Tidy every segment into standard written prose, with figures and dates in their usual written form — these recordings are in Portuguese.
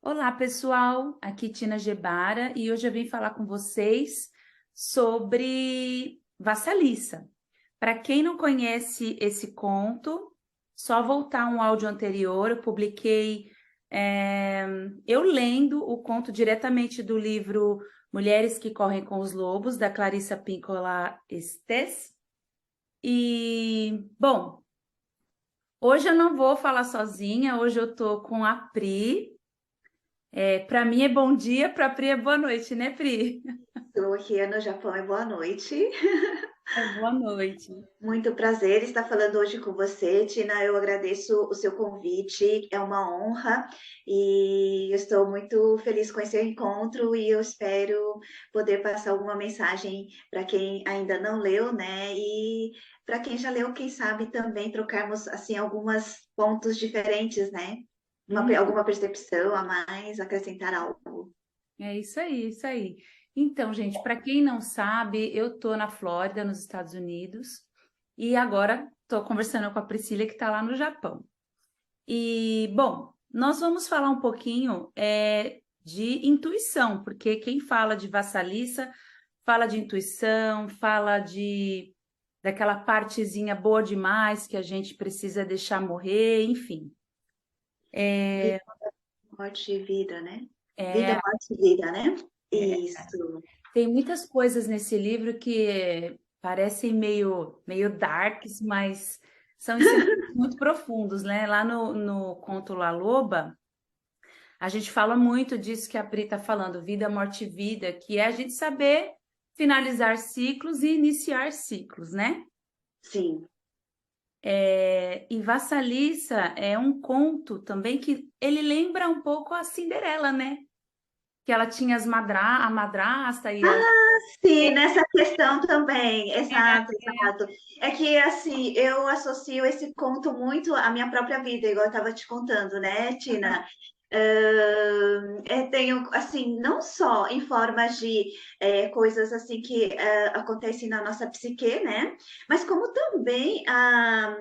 Olá, pessoal. Aqui Tina Gebara e hoje eu vim falar com vocês sobre Vassaliça. Para quem não conhece esse conto, só voltar um áudio anterior, eu publiquei eu lendo o conto diretamente do livro Mulheres que Correm com os Lobos, da Clarissa Pinkola Estes. E, bom, hoje eu não vou falar sozinha, hoje eu tô com a Pri. Para mim é bom dia, para a Pri é boa noite, né, Pri? Estou aqui no Japão e boa noite. É boa noite. Muito prazer estar falando hoje com você, Tina. Eu agradeço o seu convite, é uma honra e eu estou muito feliz com esse encontro e eu espero poder passar alguma mensagem para quem ainda não leu, né? E para quem já leu, quem sabe também trocarmos assim alguns pontos diferentes, né? Hum, Alguma percepção a mais, acrescentar algo. é isso aí, isso aí. Então, gente, para quem não sabe, eu tô na Flórida, nos Estados Unidos, e agora estou conversando com a Priscila, que está lá no Japão. E, bom, nós vamos falar um pouquinho de intuição, porque quem fala de Vassaliça fala de intuição, fala daquela partezinha boa demais que a gente precisa deixar morrer, enfim. Vida, morte e vida, né? Vida, É, morte e vida, né? é, Isso. Tem muitas coisas nesse livro que parecem meio darks, mas são ensinamentos muito profundos, né? Lá no conto La Loba, a gente fala muito disso que a Pri está falando, vida, morte e vida, que é a gente saber finalizar ciclos e iniciar ciclos, né? Sim. E Vassaliça é um conto também que ele lembra um pouco a Cinderela, né? Que ela tinha a madrasta e as... Sim, nessa questão também, exato, exato. É que, assim, eu associo esse conto muito à minha própria vida, igual eu estava te contando, né, Tina? Tenho, assim, não só em formas de coisas, assim, que acontecem na nossa psique, né? Mas como também a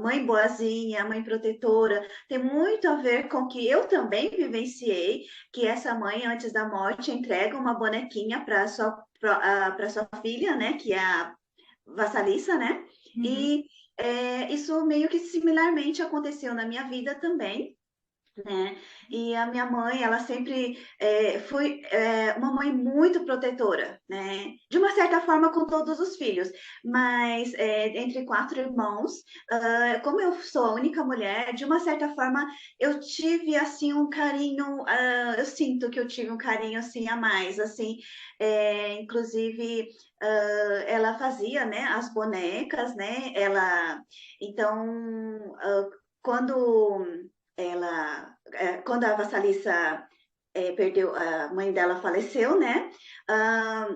mãe boazinha, a mãe protetora, tem muito a ver com que eu também vivenciei, que essa mãe, antes da morte, entrega uma bonequinha para sua filha, né? Que é a Vassalissa, né? Uhum. E isso meio que similarmente aconteceu na minha vida também, né? E a minha mãe, ela sempre foi uma mãe muito protetora, né? De uma certa forma com todos os filhos, mas entre quatro irmãos, como eu sou a única mulher, de uma certa forma eu tive assim um carinho, eu sinto que eu tive um carinho assim a mais, assim, inclusive ela fazia, né, as bonecas, né? Então, quando quando a Vassalissa perdeu, a mãe dela faleceu, né? Ah,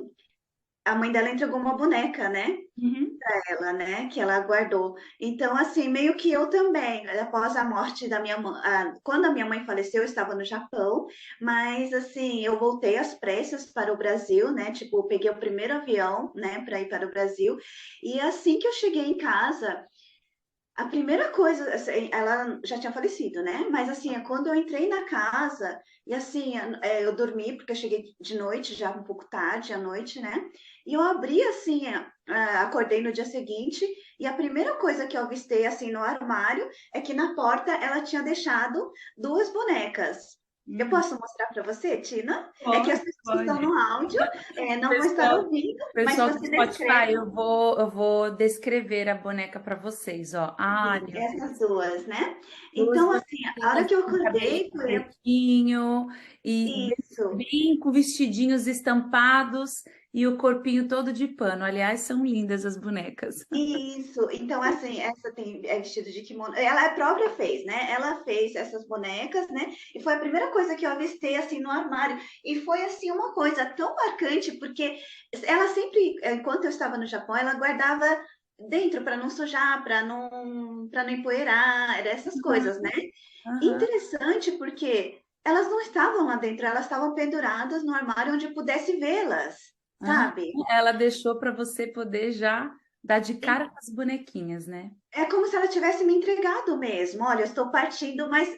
a mãe dela entregou uma boneca, né? Uhum. Pra ela, né? Que ela guardou. Então, assim, meio que eu também, após a morte da minha mãe, quando a minha mãe faleceu, eu estava no Japão, mas assim, eu voltei às pressas para o Brasil, né? Tipo, eu peguei o primeiro avião, né, para ir para o Brasil, e assim que eu cheguei em casa, a primeira coisa, assim, ela já tinha falecido, né? Mas assim, é quando eu entrei na casa, e assim, eu dormi, porque eu cheguei de noite, já um pouco tarde à noite, né? E eu abri assim, acordei no dia seguinte, e a primeira coisa que eu avistei assim no armário é que na porta ela tinha deixado duas bonecas. Eu Uhum. posso mostrar para você, Tina? É que as Pode, pessoas que estão pode. no áudio não vão estar Pessoal, ouvindo, mas pessoal do você Spotify, descreve. eu vou descrever a boneca para vocês, ó. Ai, Sim, meu essas Deus. duas, né? Duas Então, assim, a hora bonequinhas que eu com cabelinho acordei, foi pretinho e isso, bem com vestidinhos estampados e o corpinho todo de pano. Aliás, são lindas as bonecas. isso. Então, assim, essa tem vestido de kimono. Ela a própria fez, né? Ela fez essas bonecas, né? E foi a primeira coisa que eu avistei, assim, no armário. E foi, assim, uma coisa tão marcante, porque ela sempre, enquanto eu estava no Japão, ela guardava dentro para não sujar, para não empoeirar, era essas coisas, né? Aham. Interessante porque elas não estavam lá dentro, elas estavam penduradas no armário onde eu pudesse vê-las, Ah, sabe? ela deixou para você poder já dá de cara com as bonequinhas, né? É como se ela tivesse me entregado mesmo. Olha, eu estou partindo, mas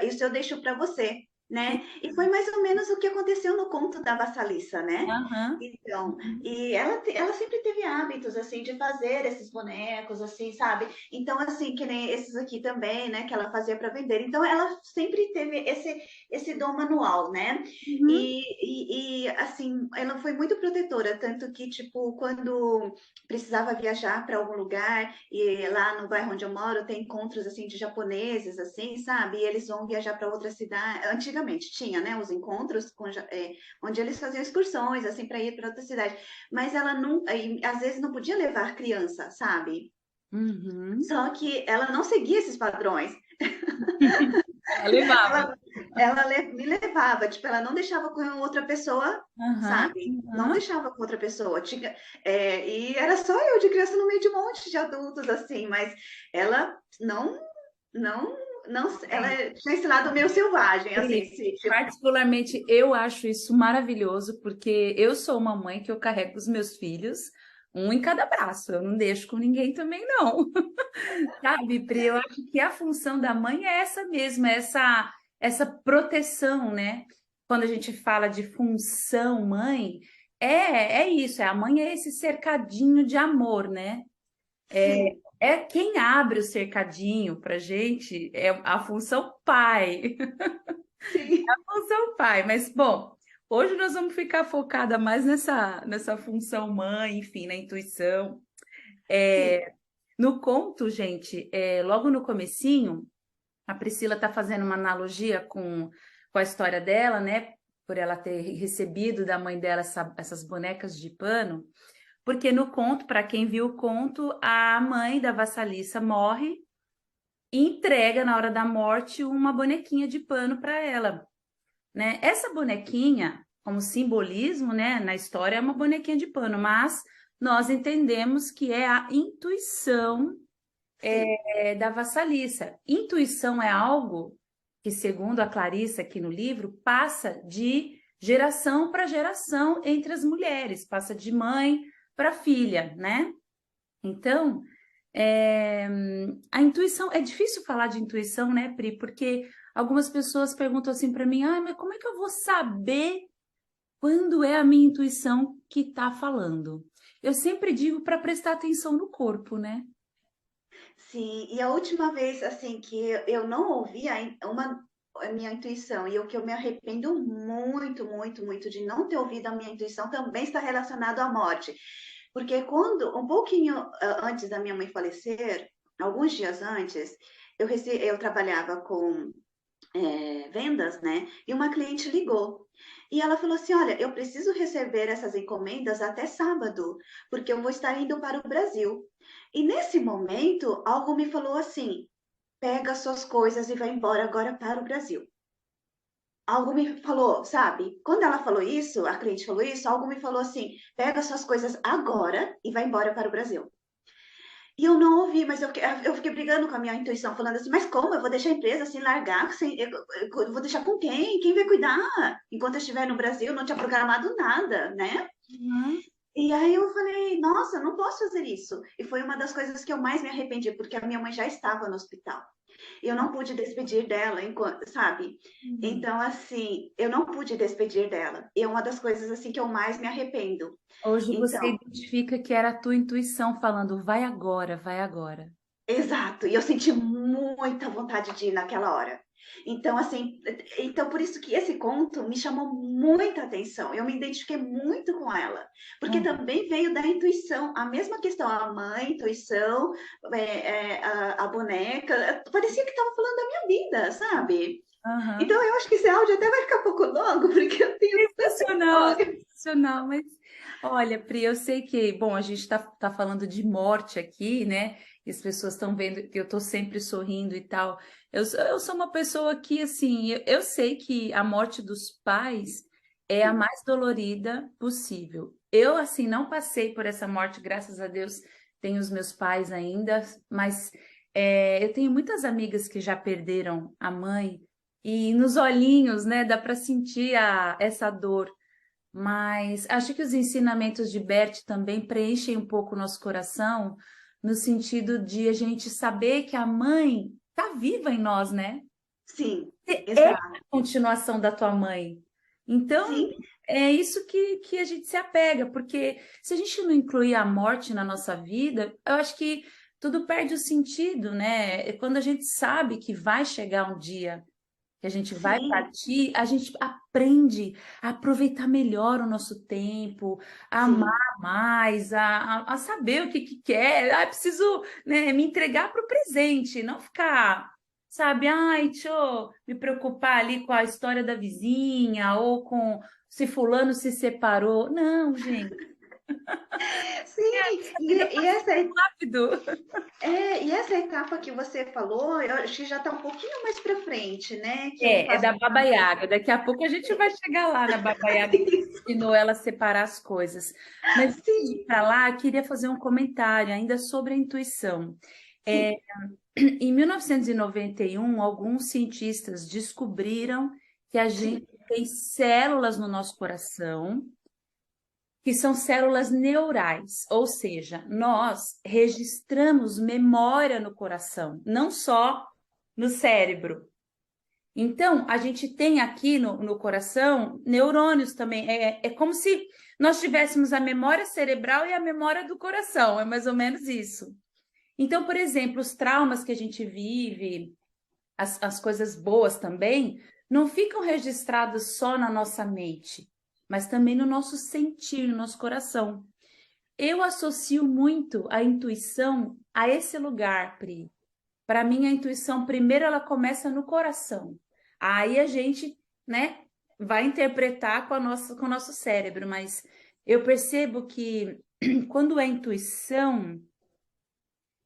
isso eu deixo para você, Sim. né? E foi mais ou menos o que aconteceu no conto da Vassalissa, né? Aham. Então, Uhum. e ela sempre teve hábitos assim de fazer esses bonecos, assim, sabe? Então, assim, que nem esses aqui também, né? Que ela fazia para vender. Então, ela sempre teve esse dom manual, né? Uhum. Assim, ela foi muito protetora, tanto que, tipo, quando precisava viajar para algum lugar e lá no bairro onde eu moro tem encontros assim de japoneses assim, sabe? E eles vão viajar para outra cidade. Antigamente tinha, né, os encontros onde eles faziam excursões assim para ir para outra cidade. Mas ela não, às vezes não podia levar criança, sabe? Uhum. Só que ela não seguia esses padrões. Ela levava. Me levava, tipo, ela não deixava com outra pessoa, Aham. sabe? Não Aham. deixava com outra pessoa. E era só eu de criança no meio de um monte de adultos, assim, mas ela não, não, ela É. tinha esse lado meio selvagem, assim, Pri, esse tipo. particularmente, eu acho isso maravilhoso, porque eu sou uma mãe que eu carrego os meus filhos, um em cada braço, eu não deixo com ninguém também, não. Sabe, Pri, eu acho que a função da mãe é essa mesmo, é essa proteção, né? Quando a gente fala de função mãe, é isso, a mãe é esse cercadinho de amor, né? Sim, É quem abre o cercadinho pra gente, é a função pai. sim, Função pai, mas bom, hoje nós vamos ficar focada mais nessa função mãe, enfim, na intuição. sim, No conto, gente, logo no comecinho, a Priscila está fazendo uma analogia com a história dela, né? Por ela ter recebido da mãe dela essas bonecas de pano, porque no conto, para quem viu o conto, a mãe da Vassalissa morre e entrega na hora da morte uma bonequinha de pano para ela, né? Essa bonequinha, como simbolismo, né, na história é uma bonequinha de pano, mas nós entendemos que é a intuição sim, da Vassalissa. Intuição é algo que, segundo a Clarissa aqui no livro, passa de geração para geração entre as mulheres, passa de mãe para filha, né? Então, é, a intuição, é difícil falar de intuição, né, Pri? Porque algumas pessoas perguntam assim para mim, ah, mas como é que eu vou saber quando é a minha intuição que está falando? Eu sempre digo para prestar atenção no corpo, né? sim. E a última vez, assim, que eu não ouvi a minha intuição e o que eu me arrependo muito, muito, muito de não ter ouvido a minha intuição também está relacionado à morte. Porque quando, um pouquinho antes da minha mãe falecer, alguns dias antes, eu trabalhava com vendas, né? E uma cliente ligou. E ela falou assim: Olha, eu preciso receber essas encomendas até sábado, porque eu vou estar indo para o Brasil. E nesse momento, algo me falou assim: pega suas coisas e vai embora agora para o Brasil. Algo me falou, sabe? Quando ela falou isso, a cliente falou isso, algo me falou assim: pega suas coisas agora e vai embora para o Brasil. E eu não ouvi, mas eu fiquei brigando com a minha intuição, falando assim, mas como? Eu vou deixar a empresa sem largar? Eu vou deixar com quem? Quem vai cuidar? Enquanto eu estiver no Brasil, não tinha programado nada, né? Uhum. E aí eu falei, nossa, não posso fazer isso. E foi uma das coisas que eu mais me arrependi, porque a minha mãe já estava no hospital. Eu não pude despedir dela, enquanto, sabe? Uhum. Então, assim, eu não pude despedir dela. E é uma das coisas, assim, que eu mais me arrependo. Hoje você Então, identifica que era a tua intuição falando, vai agora, vai agora. exato, e eu senti muita vontade de ir naquela hora. Então, assim, então por isso que esse conto me chamou muita atenção. Eu me identifiquei muito com ela, porque Uhum. também veio da intuição, a mesma questão, a mãe, a intuição, a boneca, parecia que estava falando da minha vida, sabe? Aham. Então, eu acho que esse áudio até vai ficar um pouco longo, porque eu tenho tanta Sensacional, história. sensacional. Mas olha, Pri, eu sei que, bom, a gente está falando de morte aqui, né? E as pessoas estão vendo que eu estou sempre sorrindo e tal. Eu sou uma pessoa que, assim, eu sei que a morte dos pais é a mais dolorida possível. Eu, assim, não passei por essa morte, graças a Deus, tenho os meus pais ainda, mas eu tenho muitas amigas que já perderam a mãe. E nos olhinhos, né, dá para sentir essa dor. mas acho que os ensinamentos de Bert também preenchem um pouco o nosso coração, no sentido de a gente saber que a mãe está viva em nós, né? Sim, Você é a exato. continuação da tua mãe. Então, Sim, é isso que a gente se apega, porque se a gente não incluir a morte na nossa vida, eu acho que tudo perde o sentido, né? É quando a gente sabe que vai chegar um dia que a gente vai sim, partir, a gente aprende a aproveitar melhor o nosso tempo, a sim. amar mais, a saber o que quer. Ah, preciso, né, me entregar para o presente, não ficar, sabe, ai, deixa eu me preocupar ali com a história da vizinha ou com se fulano se separou. Não, gente, Sim, essa vida passa rápido. e essa etapa que você falou, eu acho que já está um pouquinho mais para frente, né? Que eu É faço. da Baba Yaga. Daqui a pouco a gente vai chegar lá na Baba Yaga que ensinou ela a separar as coisas. Mas antes de ir Sim, para lá, eu queria fazer um comentário ainda sobre a intuição. É, sim, em 1991, alguns cientistas descobriram que a gente sim, tem células no nosso coração que são células neurais, ou seja, nós registramos memória no coração, não só no cérebro. Então, a gente tem aqui no coração neurônios também. É como se nós tivéssemos a memória cerebral e a memória do coração, é mais ou menos isso. Então, por exemplo, os traumas que a gente vive, as coisas boas também, não ficam registradas só na nossa mente, mas também no nosso sentir, no nosso coração. Eu associo muito a intuição a esse lugar, Pri. Para mim, a intuição, primeiro, ela começa no coração. Aí a gente, né, vai interpretar com o nosso cérebro, mas eu percebo que quando é intuição,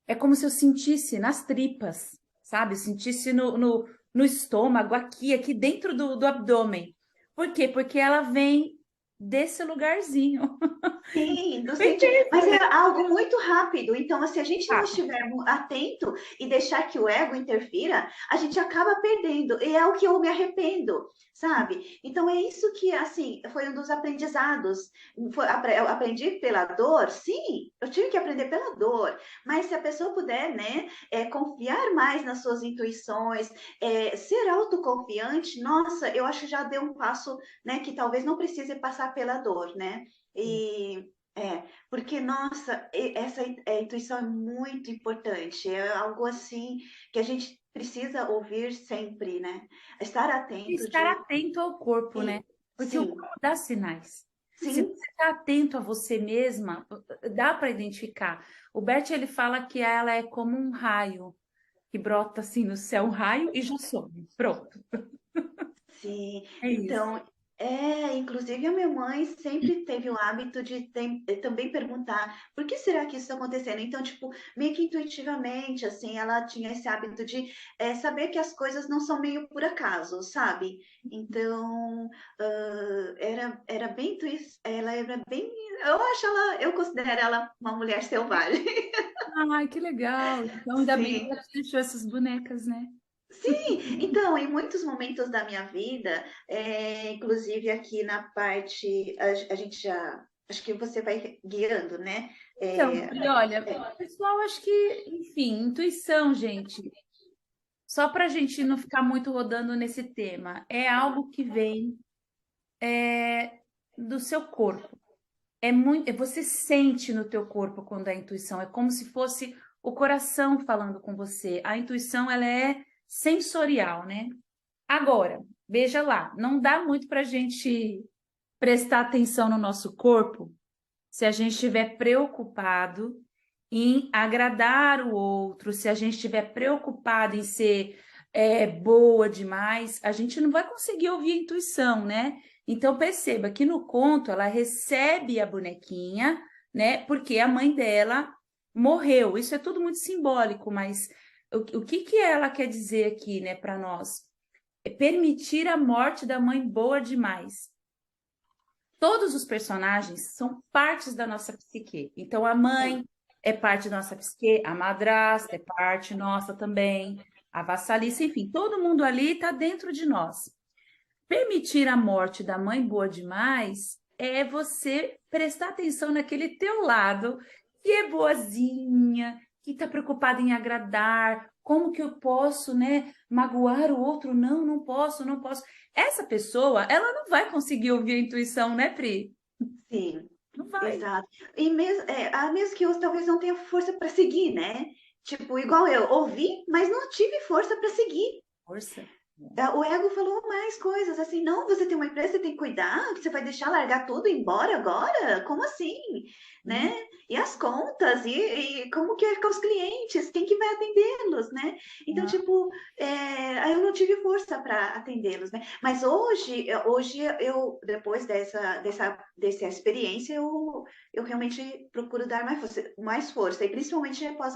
é como se eu sentisse nas tripas, sabe? Sentisse no estômago, aqui dentro do abdômen. Por quê? Porque ela vem desse lugarzinho. sim, do sentido. Perfeito, Mas né? é algo muito rápido. Então, se a gente não Ah, estiver atento e deixar que o ego interfira, a gente acaba perdendo. E é o que eu me arrependo, sabe? Então, é isso que, assim, foi um dos aprendizados. Eu aprendi pela dor, sim, eu tive que aprender pela dor. Mas se a pessoa puder, né, confiar mais nas suas intuições, ser autoconfiante, nossa, eu acho que já deu um passo, né, que talvez não precise passar pela dor, né? E porque, nossa, essa intuição é muito importante, é algo assim que a gente precisa ouvir sempre, né? Estar atento estar de. atento ao corpo, né? Porque o Sim, corpo dá sinais. Se sim, você está atento a você mesma, dá para identificar. O Bert ele fala que ela é como um raio que brota assim no céu, um raio e já some. Pronto. sim. É isso. Então, inclusive a minha mãe sempre teve o hábito de também perguntar por que será que isso está acontecendo? Então, tipo, meio que intuitivamente, assim, ela tinha esse hábito de saber que as coisas não são meio por acaso, sabe? Então, era bem ela era bem, eu considero ela uma mulher selvagem. Ai, que legal. Então, ainda bem que Sim. ela te deixou essas bonecas, né? Sim, então, em muitos momentos da minha vida, inclusive aqui na parte, a gente já, acho que você vai guiando, né? Então, É, Pri, olha, pessoal, acho que, enfim, intuição, gente. Só para a gente não ficar muito rodando nesse tema, é algo que vem do seu corpo. É muito, você sente no teu corpo quando é intuição, é como se fosse o coração falando com você. A intuição, ela é sensorial, né? Agora, veja lá, não dá muito para a gente prestar atenção no nosso corpo se a gente estiver preocupado em agradar o outro, se a gente estiver preocupado em ser boa demais, a gente não vai conseguir ouvir a intuição, né? Então perceba que no conto ela recebe a bonequinha, né? Porque a mãe dela morreu. Isso é tudo muito simbólico, mas o que ela quer dizer aqui, né, para nós? É permitir a morte da mãe boa demais. Todos os personagens são partes da nossa psique. Então, a sim, mãe é parte da nossa psique, a madrasta é parte nossa também, a vassalissa, enfim, todo mundo ali está dentro de nós. Permitir a morte da mãe boa demais é você prestar atenção naquele teu lado, que é boazinha, que está preocupada em agradar, como que eu posso, né, magoar o outro? Não, não posso, não posso. Essa pessoa, ela não vai conseguir ouvir a intuição, né, Pri? Sim, Não vai. exato. E mesmo, mesmo que eu talvez não tenha força para seguir, né? Tipo, igual eu ouvi, mas não tive força para seguir. Força. O ego falou mais coisas assim, não, você tem uma empresa, você tem que cuidar, que você vai deixar largar tudo e ir embora agora? Como assim? Hum, Né? E as contas, e como que é com os clientes, quem que vai atendê-los, né? Então, ah, tipo, aí eu não tive força para atendê-los, né? Mas hoje depois dessa experiência, eu realmente procuro dar mais força, e principalmente após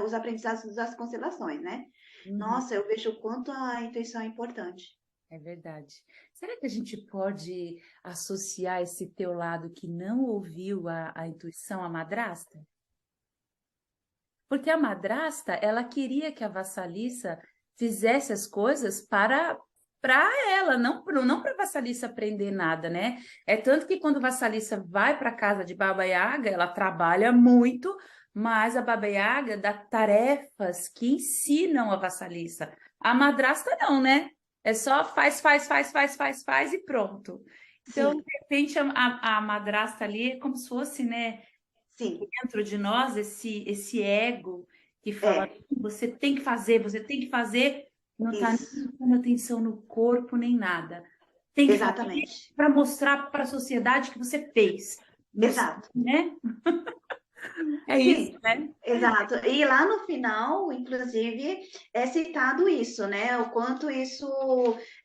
os aprendizados das constelações, né? uhum. Nossa, eu vejo o quanto a intuição é importante. É verdade. Será que a gente pode associar esse teu lado que não ouviu a intuição à madrasta? Porque a madrasta, ela queria que a vassaliça fizesse as coisas para ela, não para a vassaliça aprender nada, né? É tanto que quando a vassaliça vai para a casa de Baba Yaga, ela trabalha muito, mas a Baba Yaga dá tarefas que ensinam a vassaliça. A madrasta não, né? É só faz e pronto. Então, Sim, de repente, a madrasta ali é como se fosse, né? sim, Dentro de nós esse ego que fala é, você tem que fazer, não está nem isso, prestando atenção no corpo nem nada. Tem que fazer exatamente. para mostrar para a sociedade que você fez. Exato. Né? É isso, Sim, né? exato. E lá no final, inclusive, é citado isso, né? O quanto isso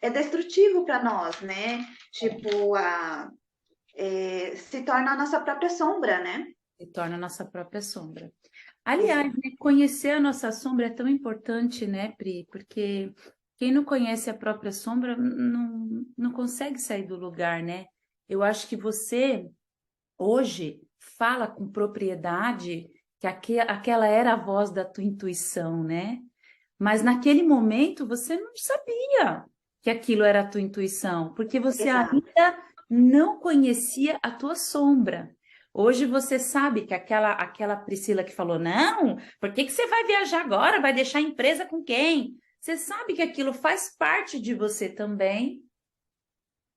é destrutivo para nós, né? Tipo, se torna a nossa própria sombra, né? Se torna a nossa própria sombra. Aliás, Exato. né, conhecer a nossa sombra é tão importante, né, Pri? Porque quem não conhece a própria sombra não consegue sair do lugar, né? Eu acho que você hoje fala com propriedade que aquela era a voz da tua intuição, né? Mas naquele momento você não sabia que aquilo era a tua intuição, porque você Exato. ainda não conhecia a tua sombra. Hoje você sabe que aquela Priscila que falou, não, por que que você vai viajar agora? Vai deixar a empresa com quem? Você sabe que aquilo faz parte de você também,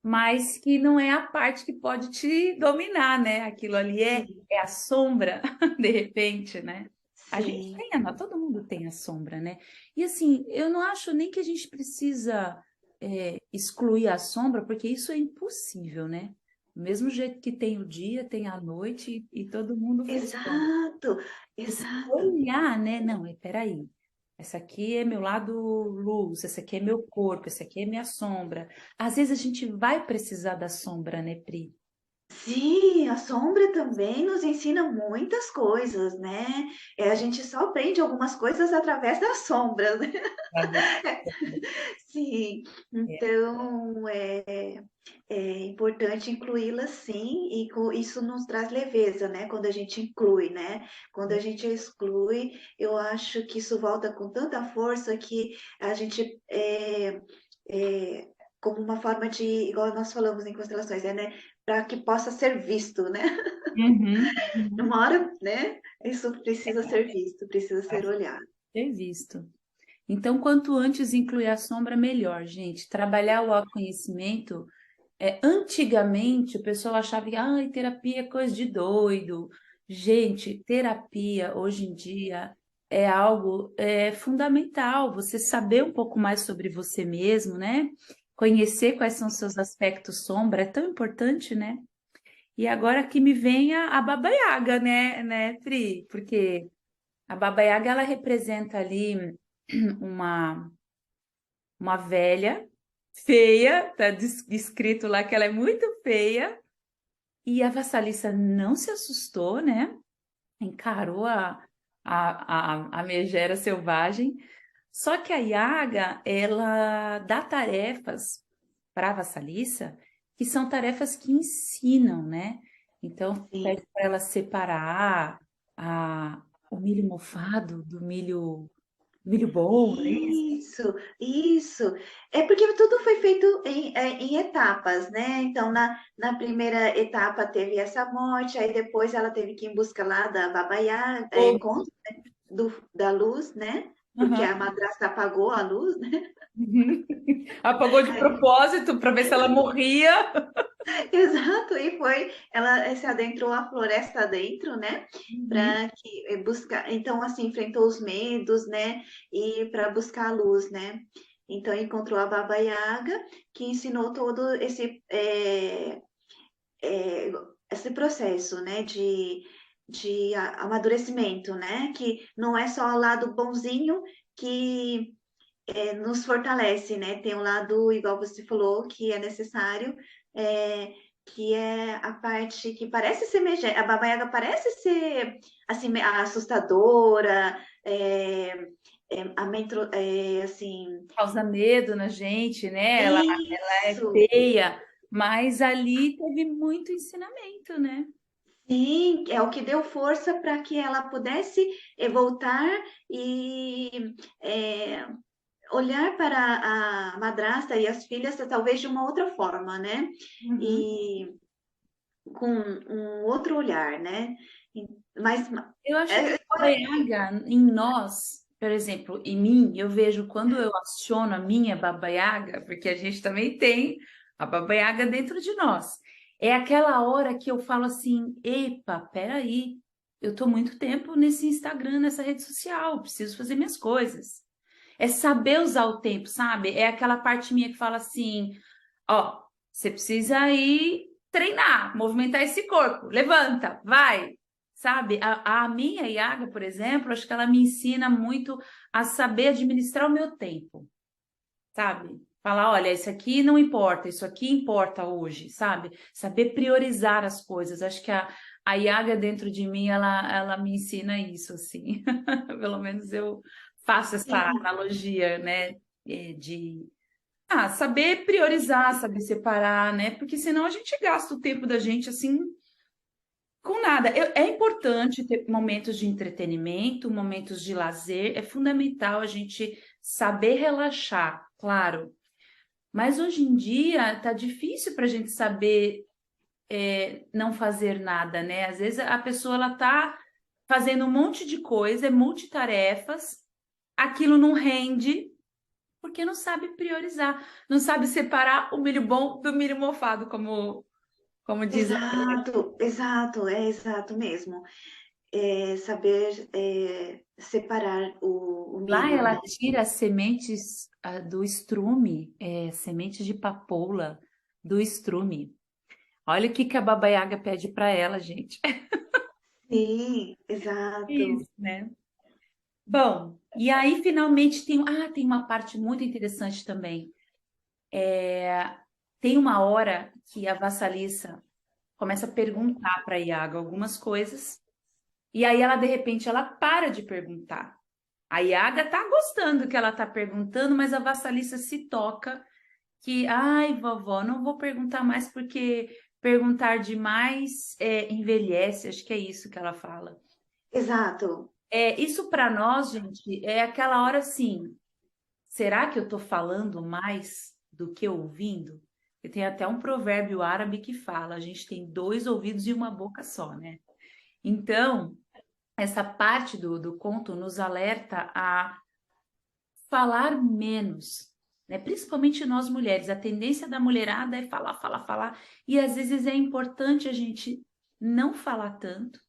mas que não é a parte que pode te dominar, né? Aquilo ali Sim, é a sombra, de repente, né? A gente sim. tem, todo mundo tem a sombra, né? E assim, eu não acho nem que a gente precisa excluir a sombra, porque isso é impossível, né? Do mesmo jeito que tem o dia, tem a noite e todo mundo funciona. Exato, Você exato. olhar, né? Não, peraí. Essa aqui é meu lado luz, esse aqui é meu corpo, esse aqui é minha sombra. Às vezes a gente vai precisar da sombra, né, Pri? Sim, a sombra também nos ensina muitas coisas, né? A gente só aprende algumas coisas através da sombra, né? Sim, É, então é importante incluí-la sim, e isso nos traz leveza, né? Quando a gente inclui, né? Quando a gente exclui, eu acho que isso volta com tanta força que a gente é, como uma forma de, igual nós falamos em constelações, né? Para que possa ser visto, né? uhum, uhum. Uma hora, né? Isso precisa ser visto, precisa Vai ser olhado. ser visto. Então, quanto antes incluir a sombra, melhor, gente. Trabalhar o autoconhecimento. Antigamente, o pessoal achava que terapia é coisa de doido. Gente, terapia hoje em dia é algo fundamental. Você saber um pouco mais sobre você mesmo, né? Conhecer quais são os seus aspectos sombra é tão importante, né? E agora que me vem a Baba Yaga, né, Pri? Porque a Baba Yaga, ela representa ali uma, uma velha feia, tá escrito lá que ela é muito feia, e a vassaliça não se assustou, né? Encarou a megera selvagem. Só que a Yaga, ela dá tarefas para a vassaliça que são tarefas que ensinam, né? Então, Sim, pede para ela separar o milho mofado do milho Milho bom, não é isso? Isso. É porque tudo foi feito em etapas, né? Então, na primeira etapa teve essa morte, aí depois ela teve que ir em busca lá da Baba Yaga, Ou- da luz, né? Porque a Aham. madrasta apagou a luz, né? Uhum. Apagou de propósito para ver se ela morria. Exato, e foi, ela se adentrou a floresta dentro, né? Uhum. Para que buscar, então assim, enfrentou os medos, né? E para buscar a luz, né? Então encontrou a Baba Yaga, que ensinou todo é, esse processo, né? De amadurecimento, né? Que não é só o lado bonzinho que nos fortalece, né? Tem um lado, igual você falou, que é necessário, é, que é a parte que parece ser a Baba Yaga parece ser assim assustadora, assim, Causa medo na gente, né? Ela é isso, feia, mas ali teve muito ensinamento, né? sim, é o que deu força para que ela pudesse voltar e olhar para a madrasta e as filhas talvez de uma outra forma, né? Uhum. E com um outro olhar, né? Mas Eu acho que a é, Baba Yaga em nós, por exemplo, em mim, eu vejo quando eu aciono a minha Baba Yaga, porque a gente também tem a Baba Yaga dentro de nós. É aquela hora que eu falo assim: epa, peraí, eu tô muito tempo nesse Instagram, nessa rede social, preciso fazer minhas coisas. É saber usar o tempo, sabe? É aquela parte minha que fala assim: ó, você precisa ir treinar, movimentar esse corpo. Levanta, vai. Sabe? A minha Iaga, por exemplo, acho que ela me ensina muito a saber administrar o meu tempo, sabe? Falar, olha, isso aqui não importa, isso aqui importa hoje, sabe? Saber priorizar as coisas. Acho que a Iaga dentro de mim, ela me ensina isso, assim. Pelo menos eu faço essa sim, analogia, né? De saber priorizar, saber separar, né? Porque senão a gente gasta o tempo da gente assim com nada. É importante ter momentos de entretenimento, momentos de lazer, é fundamental a gente saber relaxar, claro. Mas hoje em dia tá difícil para a gente saber não fazer nada, né? Às vezes a pessoa ela tá fazendo um monte de coisa, é multitarefas, aquilo não rende porque não sabe priorizar, não sabe separar o milho bom do milho mofado, como diz. exato, é exato mesmo. É saber separar o Lá milho, ela né? tira as sementes do estrume, sementes de papoula do estrume. Olha o que que a Baba Yaga pede para ela, gente. Sim, exato. Isso, né? Bom, e aí finalmente tem uma parte muito interessante também. Tem uma hora que a vassaliça começa a perguntar para a Yaga algumas coisas, e aí ela de repente ela para de perguntar. A Yaga tá gostando que ela tá perguntando, mas a vassalissa se toca que, ai, vovó, não vou perguntar mais porque perguntar demais envelhece, acho que é isso que ela fala. Exato. Isso para nós, gente, é aquela hora assim, será que eu tô falando mais do que ouvindo? E tem até um provérbio árabe que fala, a gente tem dois ouvidos e uma boca só, né? Então, essa parte do conto nos alerta a falar menos, né? Principalmente nós mulheres. A tendência da mulherada é falar, falar, falar. E às vezes é importante a gente não falar tanto,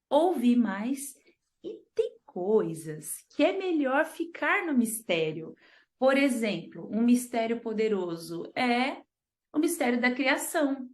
ouvir mais. E tem coisas que é melhor ficar no mistério. Por exemplo, um mistério poderoso é o mistério da criação,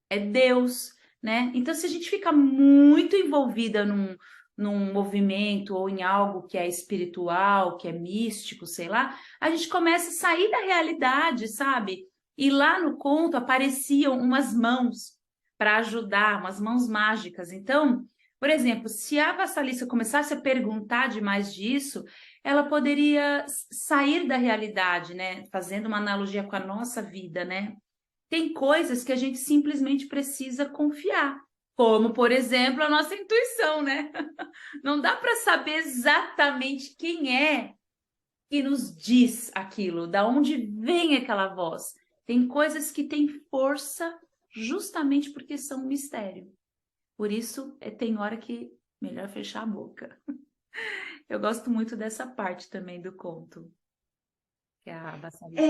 é Deus, né? Então, se a gente fica muito envolvida num movimento ou em algo que é espiritual, que é místico, sei lá, a gente começa a sair da realidade, sabe? E lá no conto apareciam umas mãos para ajudar, umas mãos mágicas. Então, por exemplo, se a vassalissa começasse a perguntar demais disso, ela poderia sair da realidade, né? Fazendo uma analogia com a nossa vida, né? Tem coisas que a gente simplesmente precisa confiar, como, por exemplo, a nossa intuição, né? Não dá para saber exatamente quem é que nos diz aquilo, da onde vem aquela voz. Tem coisas que têm força justamente porque são um mistério. Por isso, tem hora que melhor fechar a boca. Eu gosto muito dessa parte também do conto, que a Vassalissa.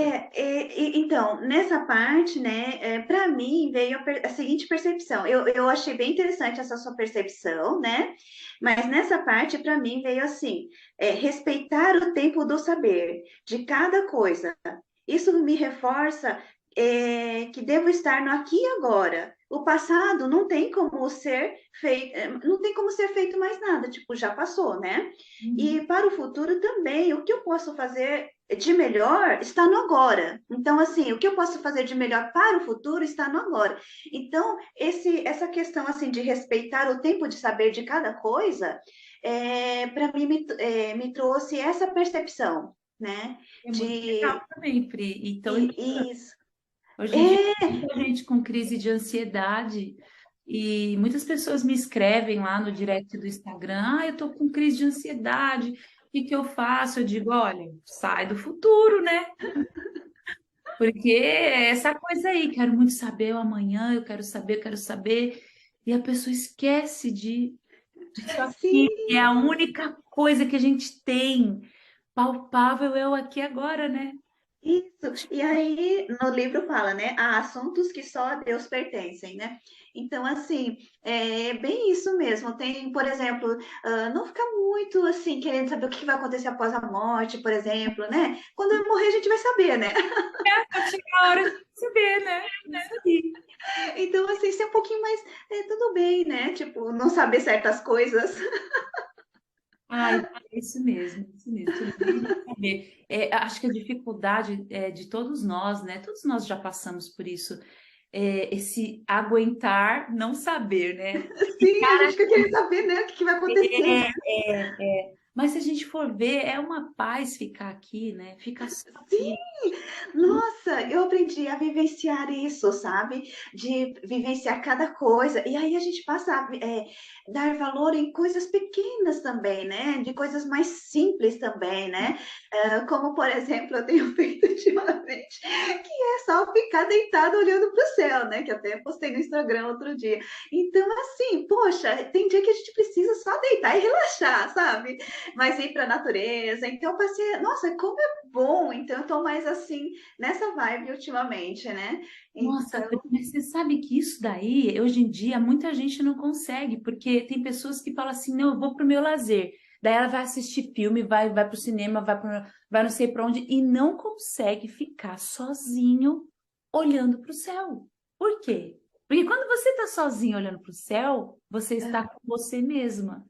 Então, nessa parte, né, para mim veio a seguinte percepção. Eu achei bem interessante essa sua percepção, né? Mas nessa parte, para mim, veio assim: respeitar o tempo do saber de cada coisa. Isso me reforça, que devo estar no aqui e agora. O passado não tem como ser feito, não tem como ser feito mais nada, tipo, já passou, né? Uhum. E para o futuro também, o que eu posso fazer de melhor está no agora. Então, assim, o que eu posso fazer de melhor para o futuro está no agora. Então, essa questão assim de respeitar o tempo de saber de cada coisa, para mim me trouxe essa percepção, né? É muito legal De também, Pri. Então, isso. hoje em dia, É, tem muita gente com crise de ansiedade e muitas pessoas me escrevem lá no direct do Instagram: ah, eu tô com crise de ansiedade, o que que eu faço? Eu digo: olha, sai do futuro, né? Porque é essa coisa aí, quero muito saber o amanhã, eu quero saber, eu quero saber. E a pessoa esquece disso aqui, que é sim. a única coisa que a gente tem palpável é o aqui e agora, né? Isso. E aí, no livro fala, né? Há assuntos que só a Deus pertencem, né? Então, assim, é bem isso mesmo. Tem, por exemplo, não ficar muito assim, querendo saber o que vai acontecer após a morte, por exemplo, né? Quando eu morrer, a gente vai saber, né? Pode chegar a hora de perceber, né? Isso aí. Então, assim, ser um pouquinho mais, tudo bem, né? Tipo, não saber certas coisas. Ai, é isso mesmo, tudo bem a gente saber. Acho que a dificuldade é de todos nós, né? Todos nós já passamos por isso, esse aguentar não saber, né? E, Sim, a gente quer querer saber, né? O que vai acontecer, né? mas se a gente for ver, é uma paz ficar aqui, né? Ficar só Sim. aqui. Nossa, eu aprendi a vivenciar isso, sabe? De vivenciar cada coisa. E aí a gente passa a dar valor em coisas pequenas também, né? De coisas mais simples também, né? Como, por exemplo, eu tenho feito ultimamente, que é só ficar deitado olhando para o céu, né? Que até postei no Instagram outro dia. Então, assim, poxa, tem dia que a gente precisa só deitar e relaxar, sabe? Mas ir para a natureza. Então, eu passei, nossa, como é bom. Então, eu tô mais assim nessa vibe ultimamente, né? Nossa, Então, mas você sabe que isso daí, hoje em dia, muita gente não consegue, porque tem pessoas que falam assim: não, eu vou pro meu lazer. Daí ela vai assistir filme, vai pro cinema, vai não sei para onde, e não consegue ficar sozinho olhando para o céu. Por quê? Porque quando você está sozinho olhando para o céu, você está com você mesma.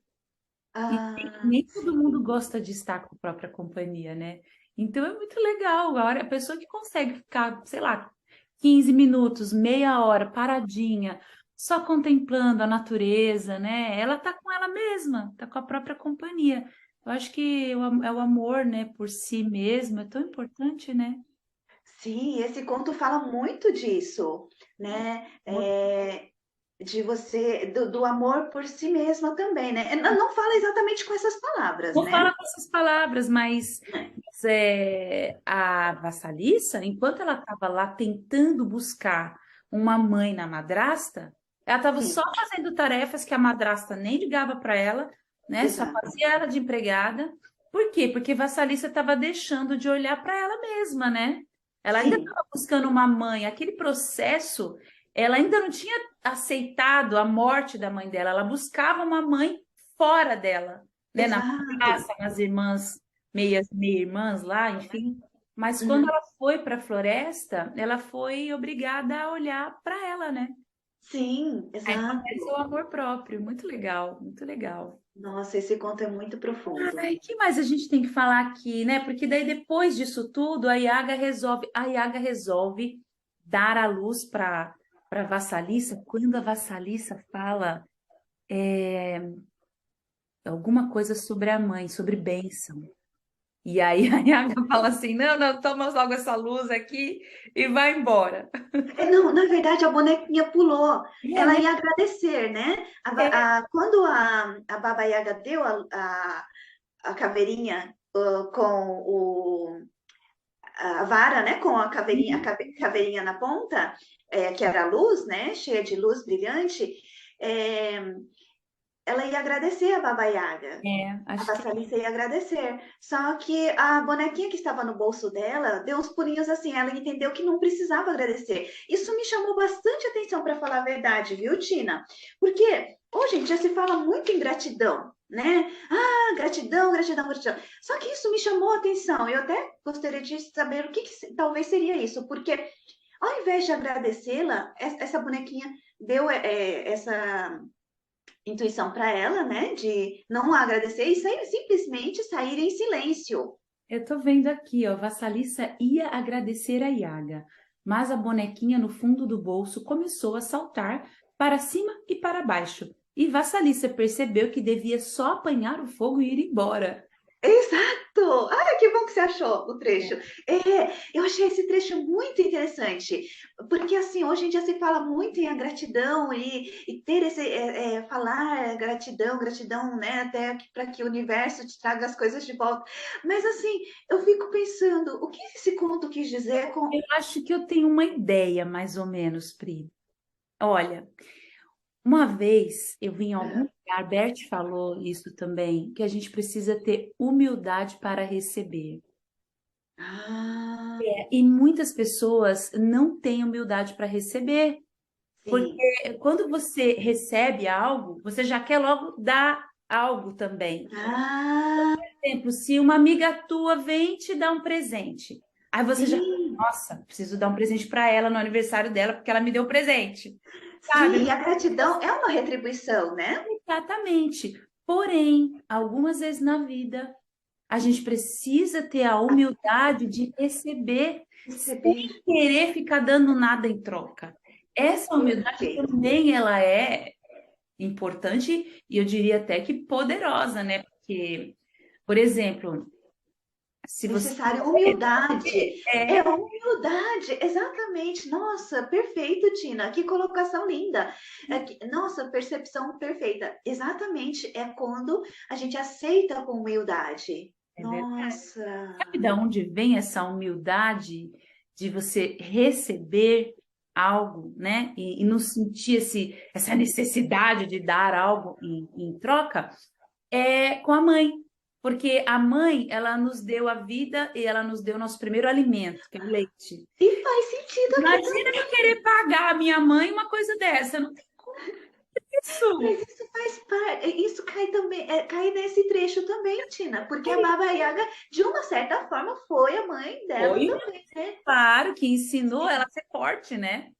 E nem todo mundo sim, gosta de estar com a própria companhia, né? Então é muito legal. A pessoa que consegue ficar, sei lá, 15 minutos, meia hora, paradinha, só contemplando a natureza, né? Ela tá com ela mesma, tá com a própria companhia. Eu acho que é o amor, né, por si mesmo, é tão importante, né? sim, esse conto fala muito disso, né? De você, do amor por si mesma também, né? Não fala exatamente com essas palavras, Não né? fala com essas palavras, mas a Vassalissa, enquanto ela estava lá tentando buscar uma mãe na madrasta, ela estava só Sim, fazendo tarefas que a madrasta nem ligava para ela, né? Só exato. fazia ela de empregada. Por quê? Porque Vassalissa estava deixando de olhar para ela mesma, né? Ela ainda Sim, estava buscando uma mãe. Aquele processo, ela ainda não tinha aceitado a morte da mãe dela. Ela buscava uma mãe fora dela, né? Na exato. praça, nas irmãs, meia-irmãs lá, enfim. Mas quando Uhum. ela foi para a floresta, ela foi obrigada a olhar para ela, né? Sim, Aí acontece o exato. amor próprio, muito legal, muito legal. Nossa, esse conto é muito profundo. Ai, que mais a gente tem que falar aqui, né? Porque daí depois disso tudo, a Yaga resolve dar a luz para Vassalissa. Quando a Vassalissa fala alguma coisa sobre a mãe, sobre bênção. E aí a Yaga fala assim: não, não, toma logo essa luz aqui e vai embora. Não, na verdade, a bonequinha pulou. Ela É, ia agradecer, né? é. Quando a Baba Yaga deu a caveirinha com a vara, né, com caveirinha na ponta, que era a luz, né, cheia de luz brilhante, é, ela ia agradecer a Baba Yaga. A Acho que Vassalissa ia agradecer. Só que a bonequinha que estava no bolso dela deu uns pulinhos assim. Ela entendeu que não precisava agradecer. Isso me chamou bastante atenção, para falar a verdade, viu, Tina? Porque hoje em dia se fala muito em gratidão, né? Ah, gratidão, gratidão, gratidão. Só que isso me chamou a atenção. Eu até gostaria de saber o que talvez seria isso. Porque ao invés de agradecê-la, essa bonequinha deu essa intuição para ela, né, de não agradecer e simplesmente sair em silêncio. eu tô vendo aqui, ó, Vassalissa ia agradecer a Yaga, mas a bonequinha no fundo do bolso começou a saltar para cima e para baixo. E Vassalissa percebeu que devia só apanhar o fogo e ir embora. Exato! Ai, que bom que você achou o trecho. Eu achei esse trecho muito interessante, porque assim, hoje em dia se fala muito em gratidão e ter falar gratidão, gratidão, né, até para que o universo te traga as coisas de volta. Mas assim, eu fico pensando, o que esse conto quis dizer com... Eu acho que eu tenho uma ideia, mais ou menos, Pri. Olha, uma vez eu vi em algum lugar, Bert falou isso também, que a gente precisa ter humildade para receber. Ah, E muitas pessoas não têm humildade para receber, sim. porque quando você recebe algo, você já quer logo dar algo também. Ah, Por exemplo, se uma amiga tua vem te dar um presente, aí você já, sim. nossa, preciso dar um presente para ela no aniversário dela, porque ela me deu um presente, Sim, sabe? e a gratidão é uma retribuição, né? Exatamente. Porém, algumas vezes na vida, a gente precisa ter a humildade de receber sem Receber. querer ficar dando nada em troca. Essa humildade Perfeito. também ela é importante e eu diria até que poderosa, né? Porque, por exemplo, se você Necessário humildade. É é, humildade, exatamente. Nossa, perfeito, Tina. Que colocação linda. Nossa, percepção perfeita. Exatamente, é quando a gente aceita com humildade. é verdade. Nossa. Sabe de onde vem essa humildade de você receber algo, né? E não sentir essa necessidade de dar algo em troca? É com a mãe. Porque a mãe, ela nos deu a vida e ela nos deu o nosso primeiro alimento, que é o leite. E faz sentido aqui Imagina eu também. querer pagar a minha mãe uma coisa dessa. Não tem Mas isso. isso faz parte, isso cai também, cai nesse trecho também, Tina, porque a Baba Yaga, de uma certa forma, foi a mãe dela Foi, também, né? claro, que ensinou ela a ser forte, né?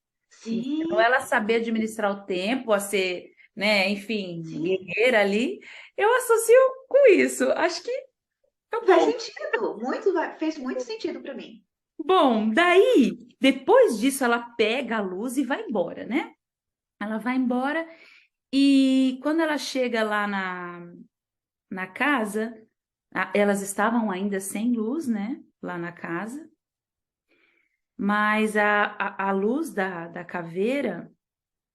Ensinou Sim, ela a saber administrar o tempo, a ser, né, enfim, sim. guerreira ali. Eu associo com isso. Acho que tá Faz bom. sentido, fez muito sentido para mim. Bom, daí, depois disso, ela pega a luz e vai embora, né? Ela vai embora e quando ela chega lá na casa, elas estavam ainda sem luz, né? Lá na casa, mas a luz da caveira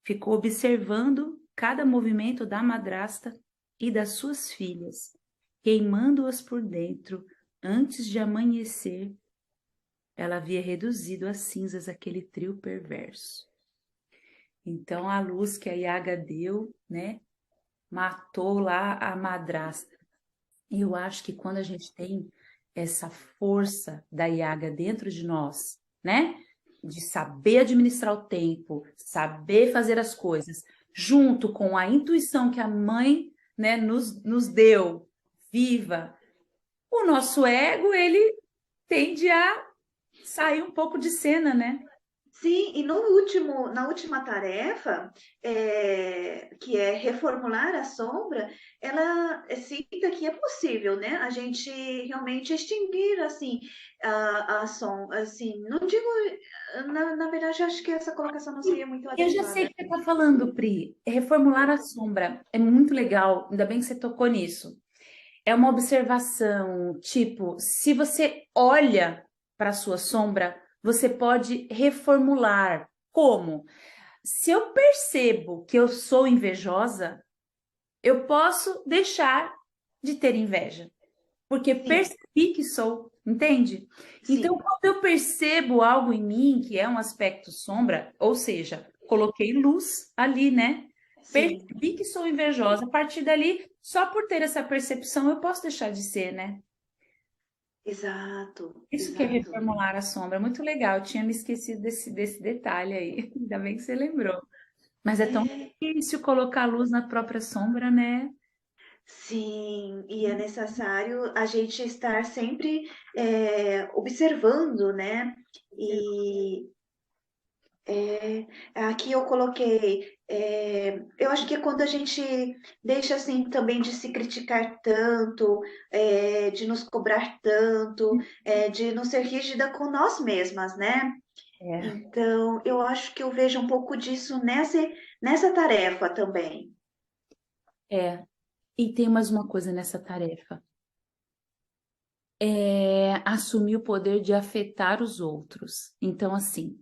ficou observando cada movimento da madrasta e das suas filhas, queimando-as por dentro. Antes de amanhecer, ela havia reduzido a cinzas aquele trio perverso. Então, a luz que a Yaga deu, né, matou lá a madrasta. E eu acho que quando a gente tem essa força da Yaga dentro de nós, né, de saber administrar o tempo, saber fazer as coisas, junto com a intuição que a mãe, né, nos deu, viva, o nosso ego, ele tende a sair um pouco de cena, né? Sim, e na última tarefa, que é reformular a sombra, ela cita que é possível, né? A gente realmente extinguir, assim, a sombra, assim, não digo, na verdade, acho que essa colocação não seria muito Eu já sei o adequada. que você está falando, Pri. Reformular a sombra é muito legal, ainda bem que você tocou nisso. É uma observação, tipo, se você olha para a sua sombra, você pode reformular. Como? Se eu percebo que eu sou invejosa, eu posso deixar de ter inveja. Porque Sim, percebi que sou, entende? Então, Sim, quando eu percebo algo em mim que é um aspecto sombra, ou seja, coloquei luz ali, né? sim, Percebi que sou invejosa. A partir dali, só por ter essa percepção, eu posso deixar de ser, né? exato, Isso que é exato. reformular a sombra. Muito legal. Eu tinha me esquecido desse detalhe aí. Ainda bem que você lembrou. Mas é tão É, difícil colocar luz na própria sombra, né? sim, e é necessário a gente estar sempre observando, né? E aqui eu coloquei, eu acho que é quando a gente deixa assim também de se criticar tanto, de nos cobrar tanto, de não ser rígida com nós mesmas, né? É, Então, eu acho que eu vejo um pouco disso nessa tarefa também. é. E tem mais uma coisa nessa tarefa. É assumir o poder de afetar os outros. Então, assim,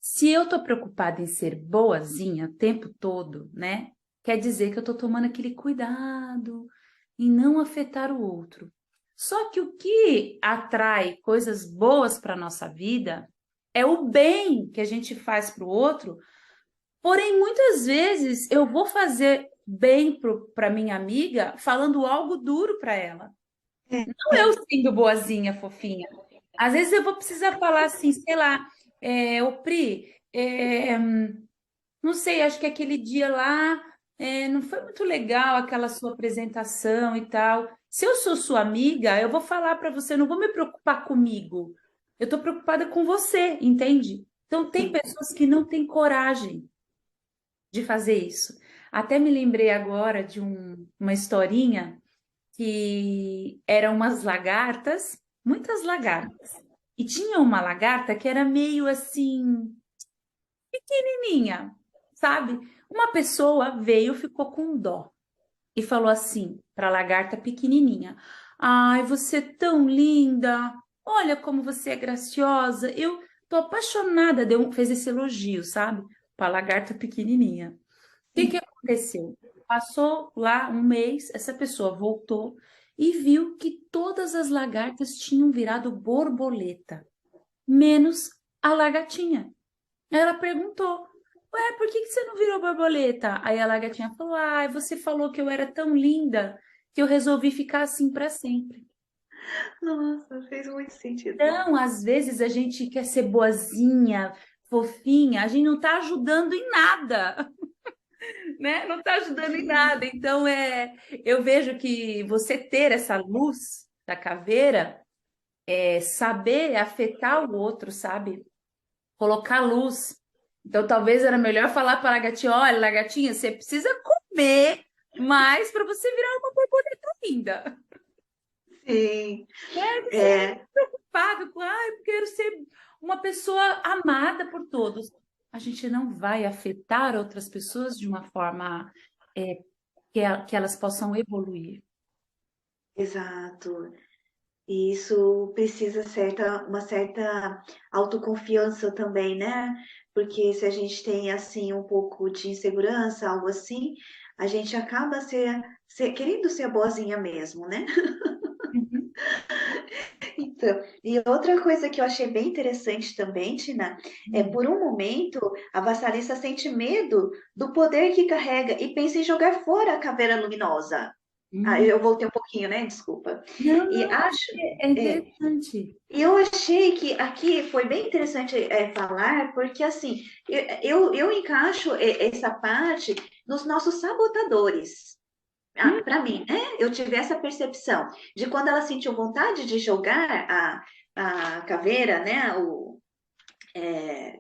se eu tô preocupada em ser boazinha o tempo todo, né? Quer dizer que eu tô tomando aquele cuidado em não afetar o outro. Só que o que atrai coisas boas para nossa vida é o bem que a gente faz para o outro. Porém, muitas vezes eu vou fazer bem para minha amiga falando algo duro para ela. Não eu sendo boazinha, fofinha. Às vezes eu vou precisar falar assim, sei lá, ô Pri, não sei, acho que aquele dia lá não foi muito legal aquela sua apresentação e tal. Se eu sou sua amiga, eu vou falar para você, eu não vou me preocupar comigo. Eu estou preocupada com você, entende? Então, tem Sim. pessoas que não têm coragem de fazer isso. Até me lembrei agora de uma historinha que eram umas lagartas, muitas lagartas. E tinha uma lagarta que era meio assim, pequenininha, sabe? Uma pessoa veio, ficou com dó e falou assim para a lagarta pequenininha: Ai, você é tão linda! Olha como você é graciosa! Eu tô apaixonada. Fez esse elogio, sabe? Para a lagarta pequenininha. O que que aconteceu? Passou lá um mês, essa pessoa voltou e viu que todas as lagartas tinham virado borboleta, menos a lagartinha. Ela perguntou: Ué, por que que você não virou borboleta? Aí a lagartinha falou: Ai, você falou que eu era tão linda que eu resolvi ficar assim para sempre. Nossa, fez muito sentido. Então, às vezes a gente quer ser boazinha, fofinha, a gente não está ajudando em nada, né? Não está ajudando em Sim, nada. Então, eu vejo que você ter essa luz da caveira é saber afetar o outro, sabe? Colocar luz. Então, talvez era melhor falar para a lagartinha: olha, lagartinha, você precisa comer mais para você virar uma borboleta linda. sim. Né? Você é É, preocupado com, eu quero ser uma pessoa amada por todos. A gente não vai afetar outras pessoas de uma forma é, que elas possam evoluir. exato. E isso precisa uma certa autoconfiança também, né? Porque se a gente tem assim um pouco de insegurança, algo assim, a gente acaba querendo ser a boazinha mesmo, né? Uhum. Então, e outra coisa que eu achei bem interessante também, Tina, é Hum. por um momento a vassalissa sente medo do poder que carrega e pensa em jogar fora a caveira luminosa. Ah, Hum. eu voltei um pouquinho, né? Desculpa. Não, E não, acho, é é, interessante. e eu achei que aqui foi bem interessante falar, porque assim, eu encaixo essa parte nos nossos sabotadores. Hum. Para mim, né? Eu tive essa percepção de quando ela sentiu vontade de jogar a caveira, né?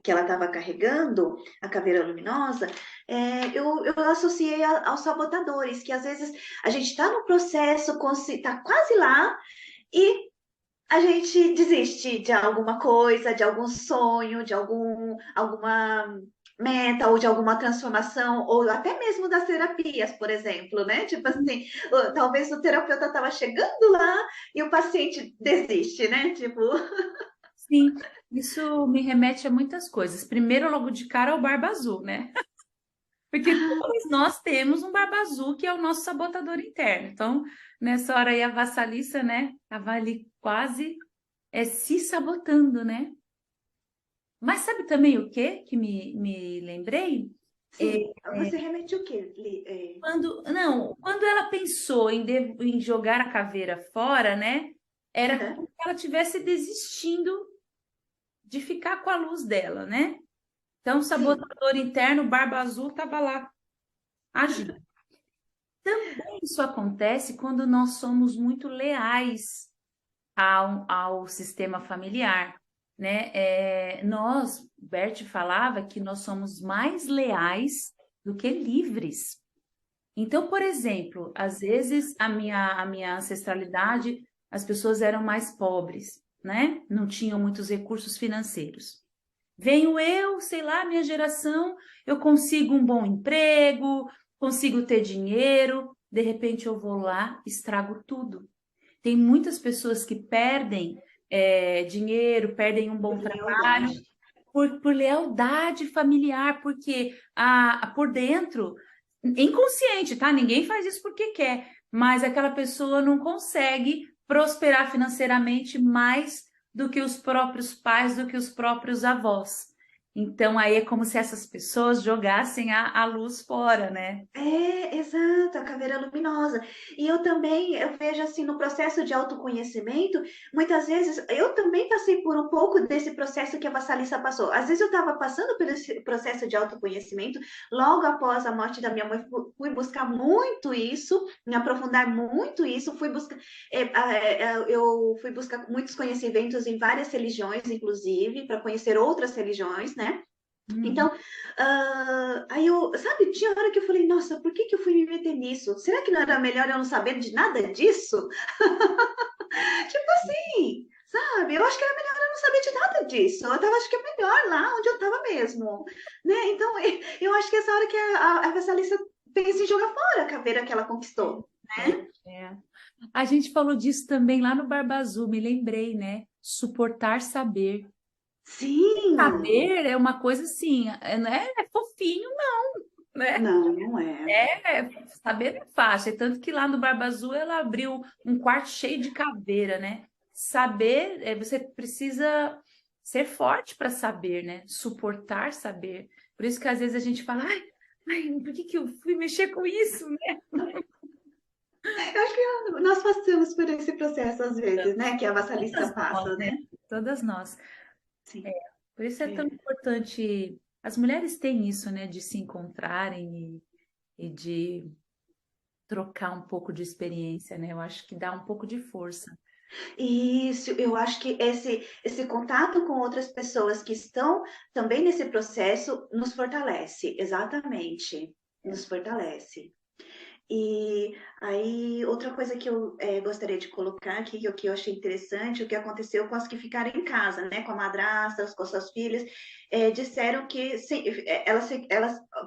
Que ela estava carregando, a caveira luminosa, eu associei aos sabotadores, que às vezes a gente está no processo, está quase lá, e a gente desiste de alguma coisa, de algum sonho, alguma meta ou de alguma transformação, ou até mesmo das terapias, por exemplo, né? Tipo assim, talvez o terapeuta estava chegando lá e o paciente desiste, né? Tipo, Sim, isso me remete a muitas coisas. Primeiro, logo de cara, ao Barba Azul, né? Porque todos nós temos um Barba Azul que é o nosso sabotador interno. Então, Nessa hora aí a vassaliça, né? Tava ali quase se sabotando, né? Mas sabe também o quê que me lembrei? É, Sim, você remete o quê? quando, não, quando ela pensou em jogar a caveira fora, né? Era Aham, como se ela estivesse desistindo de ficar com a luz dela, né? Então, o sim. sabotador interno, Barba Azul, estava lá agindo. Isso acontece quando nós somos muito leais ao sistema familiar, né? Bert falava que nós somos mais leais do que livres. Então, por exemplo, às vezes a minha ancestralidade, as pessoas eram mais pobres, né? Não tinham muitos recursos financeiros. Venho eu, sei lá, minha geração, eu consigo um bom emprego, consigo ter dinheiro, de repente eu vou lá, estrago tudo. Tem muitas pessoas que perdem dinheiro, perdem um bom Por trabalho lealdade. por lealdade familiar, porque por dentro, inconsciente, tá? Ninguém faz isso porque quer, mas aquela pessoa não consegue prosperar financeiramente mais do que os próprios pais, do que os próprios avós. Então, aí é como se essas pessoas jogassem a luz fora, né? É, exato, a caveira luminosa. E eu também, eu vejo assim, no processo de autoconhecimento, muitas vezes eu também passei por um pouco desse processo que a Vassalissa passou. Às vezes eu estava passando por esse processo de autoconhecimento, logo após a morte da minha mãe, fui buscar muito isso, me aprofundar muito isso, eu fui buscar muitos conhecimentos em várias religiões, inclusive, para conhecer outras religiões, né? Uhum. Então, aí eu, sabe, tinha hora que eu falei, nossa, por que que eu fui me meter nisso? Será que não era melhor eu não saber de nada disso? Tipo assim, sabe? Eu acho que era melhor eu não saber de nada disso. Eu tava, acho que é melhor lá onde eu tava mesmo, né? Então, eu acho que essa hora que a Vassalissa pensa em jogar fora a caveira que ela conquistou, É, né? é. A gente falou disso também lá no Barba Azul, me lembrei, né? Suportar saber. Sim! Saber é uma coisa assim, não é fofinho, não, né? Não, não é. Saber é fácil. É tanto que lá no Barba Azul ela abriu um quarto cheio de caveira, né? Saber, você precisa ser forte para saber, né? Suportar saber. Por isso que às vezes a gente fala, ai, por que que eu fui mexer com isso, né? Eu acho que nós passamos por esse processo às vezes, né? Que a Vassalissa Todas nós, passa, né? né? Todas nós. Sim. Por isso é tão É. importante. As mulheres têm isso, né? De se encontrarem e de trocar um pouco de experiência, né? Eu acho que dá um pouco de força. Isso, eu acho que esse contato com outras pessoas que estão também nesse processo nos fortalece, exatamente, nos fortalece. E aí, outra coisa que eu gostaria de colocar aqui, que eu achei interessante, o que aconteceu com as que ficaram em casa, né, com a madrasta, com as suas filhas, disseram que sim,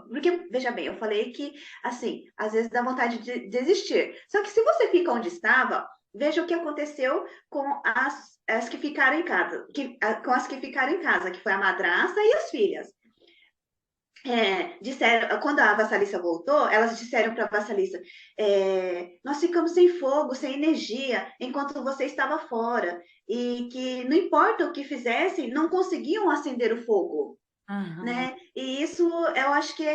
porque, veja bem, eu falei que, assim, às vezes dá vontade de desistir. Só que se você fica onde estava, veja o que aconteceu com as que ficaram em casa, com as que ficaram em casa, que foi a madrasta e as filhas. Disseram, quando a Vassalissa voltou, elas disseram para a Vassalissa: nós ficamos sem fogo, sem energia, enquanto você estava fora, e que não importa o que fizessem, não conseguiam acender o fogo, Aham. né? E isso eu acho que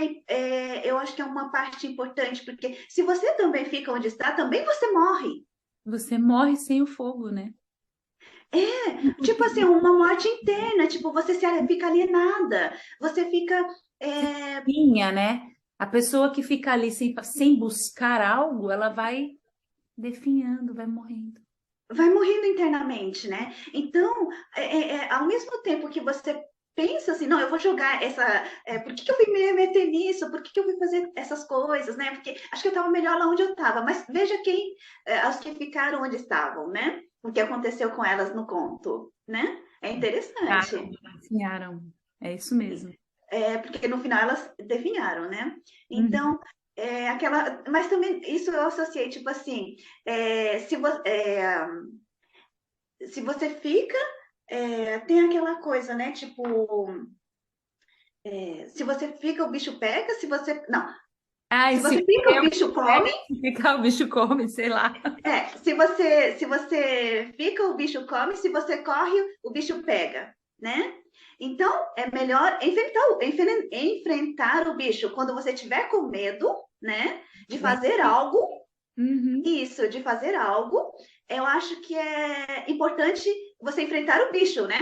é uma parte importante, porque se você também fica onde está, também você morre. Você morre sem o fogo, né? Tipo assim, uma morte interna, tipo, fica alienada, você fica. é, Minha, né? A pessoa que fica ali sem buscar algo, ela vai definhando, vai morrendo. Vai morrendo internamente, né? Então, ao mesmo tempo que você pensa assim, não, eu vou jogar por que que eu fui me meter nisso? Por que que eu fui fazer essas coisas, né? Porque acho que eu estava melhor lá onde eu estava. Mas veja as que ficaram onde estavam, né? O que aconteceu com elas no conto, né? É interessante. Definharam. É isso mesmo. Porque no final elas definharam, né? Uhum. Então, mas também isso eu associei, tipo assim, é, se você. é, se você fica, tem aquela coisa, né? Tipo, se você fica, o bicho pega, se você. Não. Ai, Se se você fica, o correr, bicho come. se ficar, o bicho come, sei lá. Se você fica, o bicho come. Se você corre, o bicho pega, né? Então, é melhor enfrentar o bicho quando você tiver com medo, né? De fazer algo. Uhum. Isso, de fazer algo. Eu acho que é importante você enfrentar o bicho, né?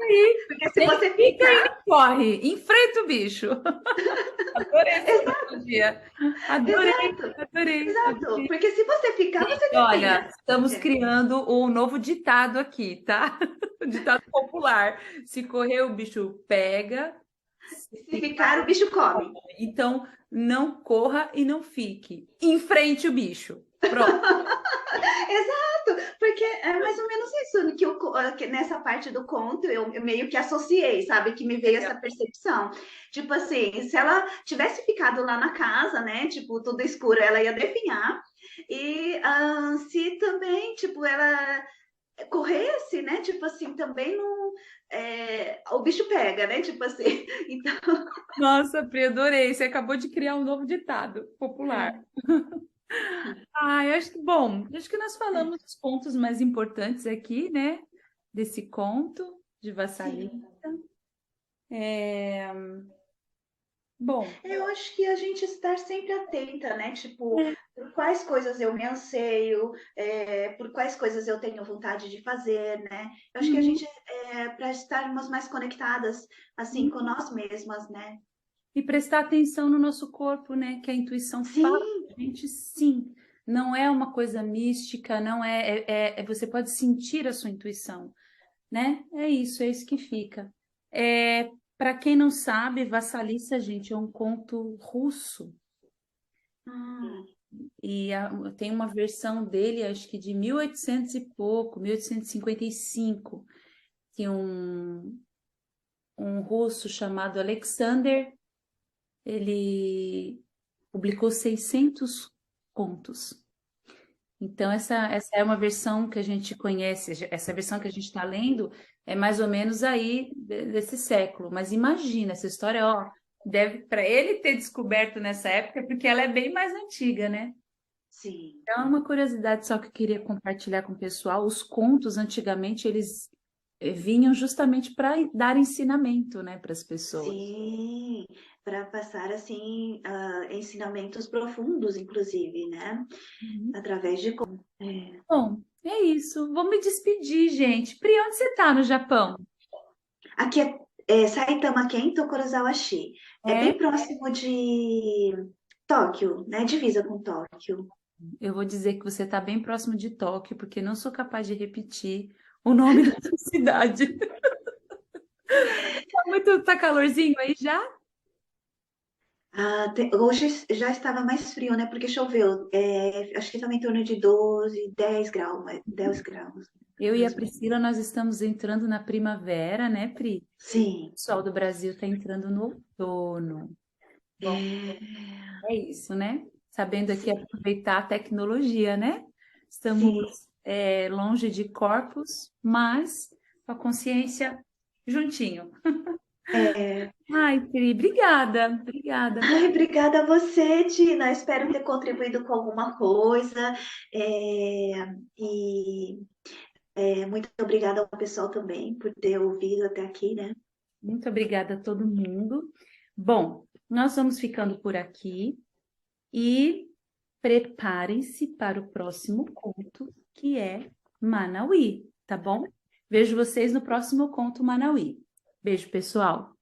Aí, Porque se nem você fica e ficar. nem corre. Enfrenta o bicho. Adorei essa Exa- analogia. Adorei, Exato, adorei, exato. adorei. Porque se você ficar, você Olha, termina. estamos É. criando um novo ditado aqui, tá? Um ditado popular. Se correr, o bicho pega. Se Se ficar, ficar, o bicho come. então não corra e não fique. Enfrente o bicho. Pronto. Exato, porque é mais ou menos isso que nessa parte do conto eu meio que associei, sabe? Que me veio essa percepção. Tipo assim, se ela tivesse ficado lá na casa, né? Tipo, tudo escuro, ela ia definhar. E se também, tipo, ela corresse, né? Tipo assim, também não. O bicho pega, né? Tipo assim. Então, Nossa, Pri, adorei. Você acabou de criar um novo ditado popular. Ah, eu acho que, bom, acho que nós falamos os pontos mais importantes aqui, né? Desse conto de Vassalina. sim. É, bom, Eu acho que a gente estar sempre atenta, né? Tipo, por quais coisas eu me anseio, por quais coisas eu tenho vontade de fazer, né? Eu acho que a uhum, gente, para estarmos mais conectadas, assim, com uhum. nós mesmas, né? E prestar atenção no nosso corpo, né? Que a intuição fala Sim, pra gente sim. Não é uma coisa mística, não você pode sentir a sua intuição, né? É isso que fica. Para quem não sabe, Vassalissa, gente, é um conto russo. hum, E tem uma versão dele, acho que de 1800 e pouco, 1855, que um russo chamado Alexander, ele publicou 600 contos. Então, essa é uma versão que a gente conhece, essa versão que a gente está lendo é mais ou menos aí desse século. Mas imagina, essa história, ó, deve para ele ter descoberto nessa época, porque ela é bem mais antiga, né? sim, Então, é uma curiosidade só que eu queria compartilhar com o pessoal. Os contos, antigamente, eles vinham justamente para dar ensinamento, né, para as pessoas. sim, para passar, assim, ensinamentos profundos, inclusive, né? Uhum. Através de. É. Bom, é isso. Vou me despedir, gente. Pri, onde você está no Japão? Aqui é Saitama Ken, Tokorozawa-shi. É É? bem próximo de Tóquio, né? Divisa com Tóquio. Eu vou dizer que você está bem próximo de Tóquio, porque não sou capaz de repetir o nome da sua cidade. Tá calorzinho aí já? Hoje já estava mais frio, né? Porque choveu. Acho que estava em torno de 12, 10 graus, 10 graus, Eu e a mais ou menos. Priscila, nós estamos entrando na primavera, né, Pri? Sim. O sol do Brasil está entrando no outono. Bom, É, é isso, né? Sabendo aqui sim, aproveitar a tecnologia, né? sim. Estamos longe de corpos, mas com a consciência juntinho. É. Ai, Pri, obrigada, obrigada. Ai, obrigada a você, Tina. Espero ter contribuído com alguma coisa. E muito obrigada ao pessoal também por ter ouvido até aqui, né? Muito obrigada a todo mundo. Bom, nós vamos ficando por aqui e preparem-se para o próximo conto, que é Manauí, tá bom? Vejo vocês no próximo conto Manauí. Beijo, pessoal.